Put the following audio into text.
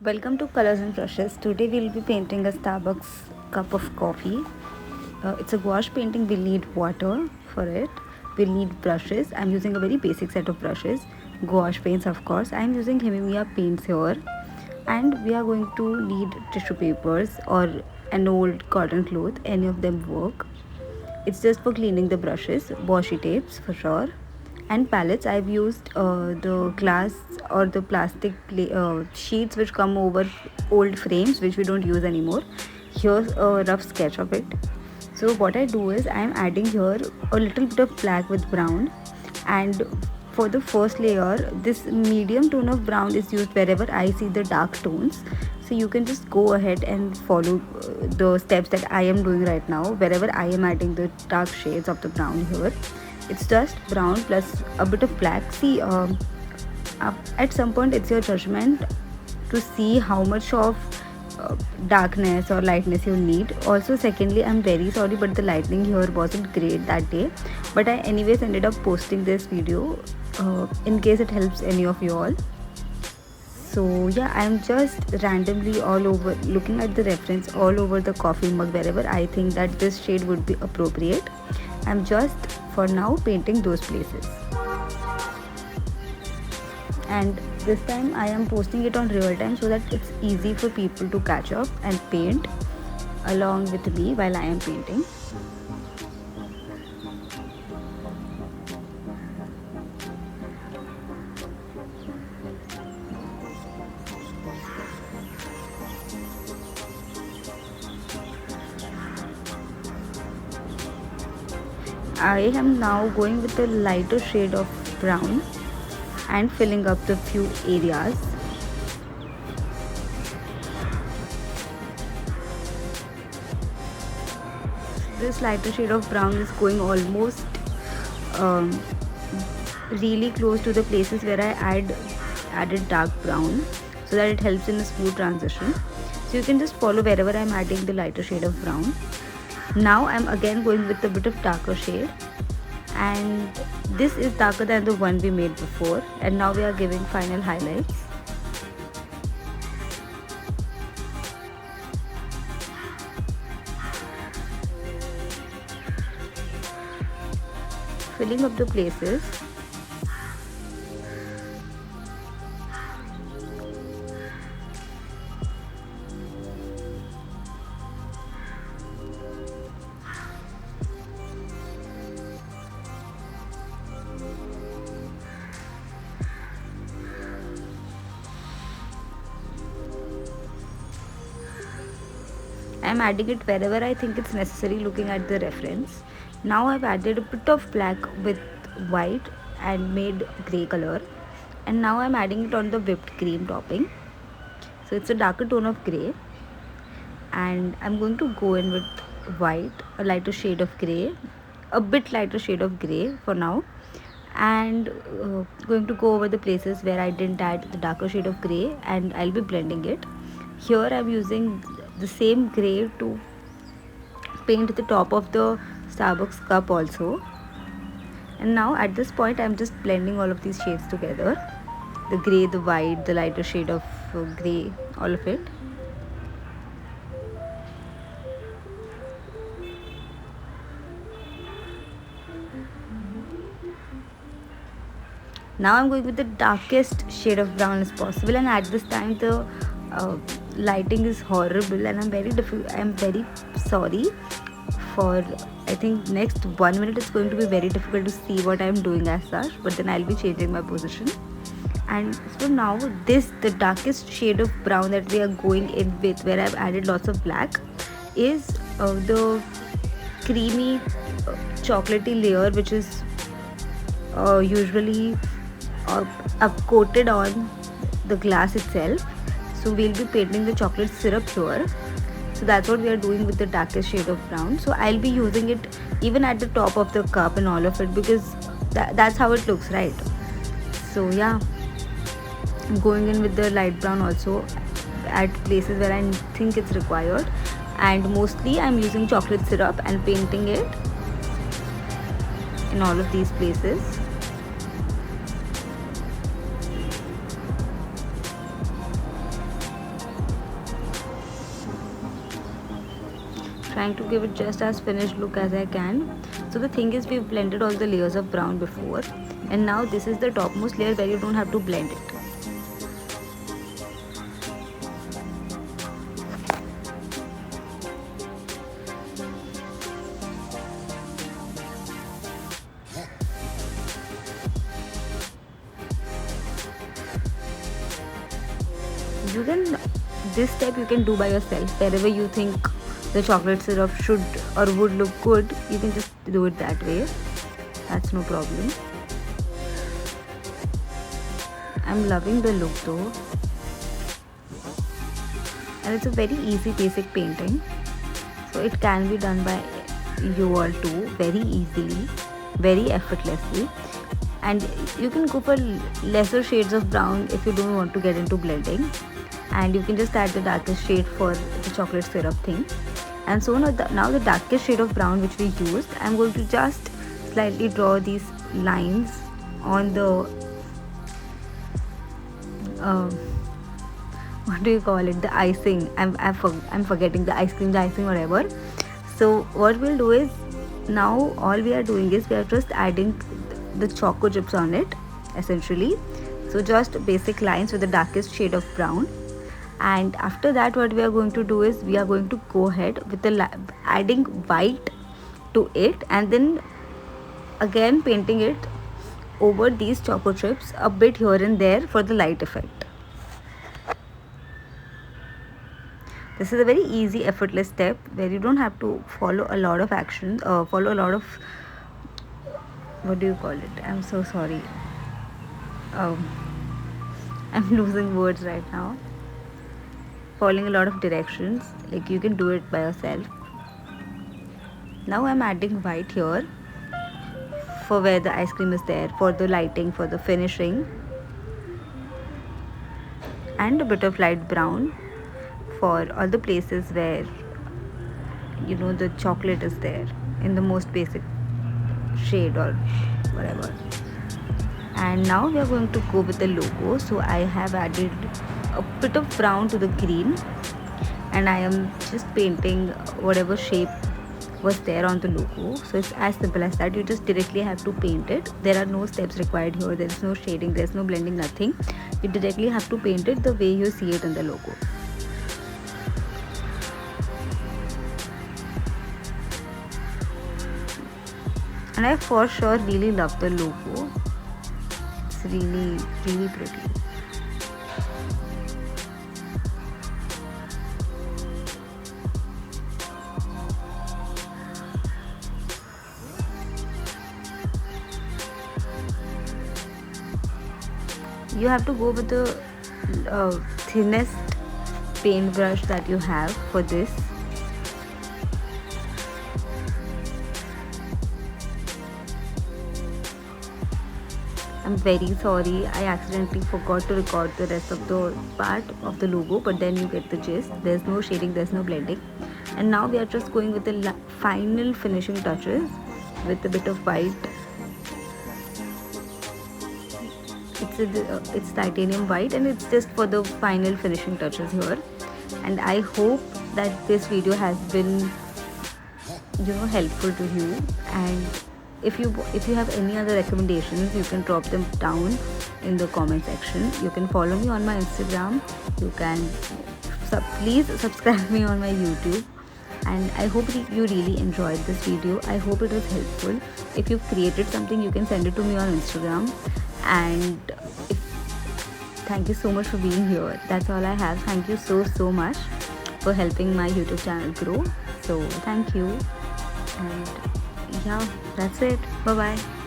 Welcome to Colors and Brushes. Today we'll be painting a Starbucks cup of coffee. It's a gouache painting. We'll need water for it. We'll need brushes. I'm using a very basic set of brushes. Gouache paints, of course. I'm using Himimiya paints here. And we are going to need tissue papers or an old cotton cloth. Any of them work. It's just for cleaning the brushes. Washi tapes for sure. And palettes, I've used the glass or the plastic sheets which come over old frames which we don't use anymore. Here's a rough sketch of it. So what I do is I'm adding here a little bit of black with brown, and for the first layer this medium tone of brown is used wherever I see the dark tones. So you can just go ahead and follow the steps that I am doing right now wherever I am adding the dark shades of the brown here. It's just brown plus a bit of black. See, at some point it's your judgment to see how much of darkness or lightness you need. Also, secondly, I'm very sorry, but the lighting here wasn't great that day, but I anyways ended up posting this video in case it helps any of you all. So yeah, I'm just randomly all over looking at the reference all over the coffee mug wherever I think that this shade would be appropriate. I'm just for now painting those places, and this time I am posting it on real time so that it's easy for people to catch up and paint along with me while I am painting. I am now going with a lighter shade of brown and filling up the few areas. This lighter shade of brown is going almost um, really close to the places where I added dark brown, so that it helps in a smooth transition. So you can just follow wherever I'm adding the lighter shade of brown. Now I'm again going with a bit of darker shade, and this is darker than the one we made before, and now we are giving final highlights. Filling up the places. I'm adding it wherever I think it's necessary looking at the reference. Now I've added a bit of black with white and made grey color, and now I'm adding it on the whipped cream topping. So it's a darker tone of grey, and I'm going to go in with white, a lighter shade of grey, a bit lighter shade of grey for now, and going to go over the places where I didn't add the darker shade of grey, and I'll be blending it. Here I'm using the same grey to paint the top of the Starbucks cup also. And now at this point I'm just blending all of these shades together, the grey, the white, the lighter shade of grey, all of it. Now I'm going with the darkest shade of brown as possible, and at this time the lighting is horrible, and I'm very sorry. For I think next 1 minute it's going to be very difficult to see what I'm doing as such, but then I'll be changing my position. And so now the darkest shade of brown that we are going in with, where I've added lots of black, is the creamy chocolatey layer which is usually coated on the glass itself. So we'll be painting the chocolate syrup here. So that's what we are doing with the darkest shade of brown. So I'll be using it even at the top of the cup and all of it, because that's how it looks, right? So yeah, I'm going in with the light brown also at places where I think it's required, and mostly I'm using chocolate syrup and painting it in all of these places. trying to give it just as finished look as I can. So the thing is, we've blended all the layers of brown before, and now this is the topmost layer where you don't have to blend it. You can, this step you can do by yourself. Wherever you think the chocolate syrup should or would look good, you can just do it that way. That's no problem. I'm loving the look though, and it's a very easy basic painting, so it can be done by you all too, very easily, very effortlessly. And you can go for lesser shades of brown if you don't want to get into blending, and you can just add the darkest shade for the chocolate syrup thing. And so now the darkest shade of brown which we used, I'm going to just slightly draw these lines on the what do you call it, the icing. I'm forgetting the ice cream, the icing, whatever. So what we'll do is, now all we are doing is we are just adding the choco chips on it essentially. So just basic lines with the darkest shade of brown. And after that, what we are going to do is we are going to go ahead with the adding white to it, and then again painting it over these choco chips a bit here and there for the light effect. This is a very easy, effortless step where you don't have to follow a lot of action, follow a lot of, what do you call it? I'm so sorry. I'm losing words right now. Following a lot of directions, like you can do it by yourself. Now I'm adding white here for where the ice cream is there, for the lighting, for the finishing, and a bit of light brown for all the places where the chocolate is there in the most basic shade or whatever. And now we are going to go with the logo. So I have added a bit of brown to the green, and I am just painting whatever shape was there on the logo. So it's as simple as that. You just directly have to paint it. There are no steps required here. There is no shading, there is no blending, nothing. You directly have to paint it the way you see it in the logo. And I for sure really love the logo. It's really, really pretty. You have to go with the thinnest paintbrush that you have for this. I'm very sorry, I accidentally forgot to record the rest of the part of the logo, but then you get the gist. There's no shading, there's no blending. And now we are just going with the final finishing touches with a bit of white. It's titanium white, and it's just for the final finishing touches here. And I hope that this video has been helpful to you. And if you have any other recommendations, you can drop them down in the comment section. You can follow me on my Instagram. You can please subscribe me on my YouTube. And I hope you really enjoyed this video. I hope it was helpful. If you've created something, you can send it to me on Instagram. And thank you so much for being here. That's all I have. Thank you so much for helping my YouTube channel grow. So thank you. And yeah, that's it. Bye bye.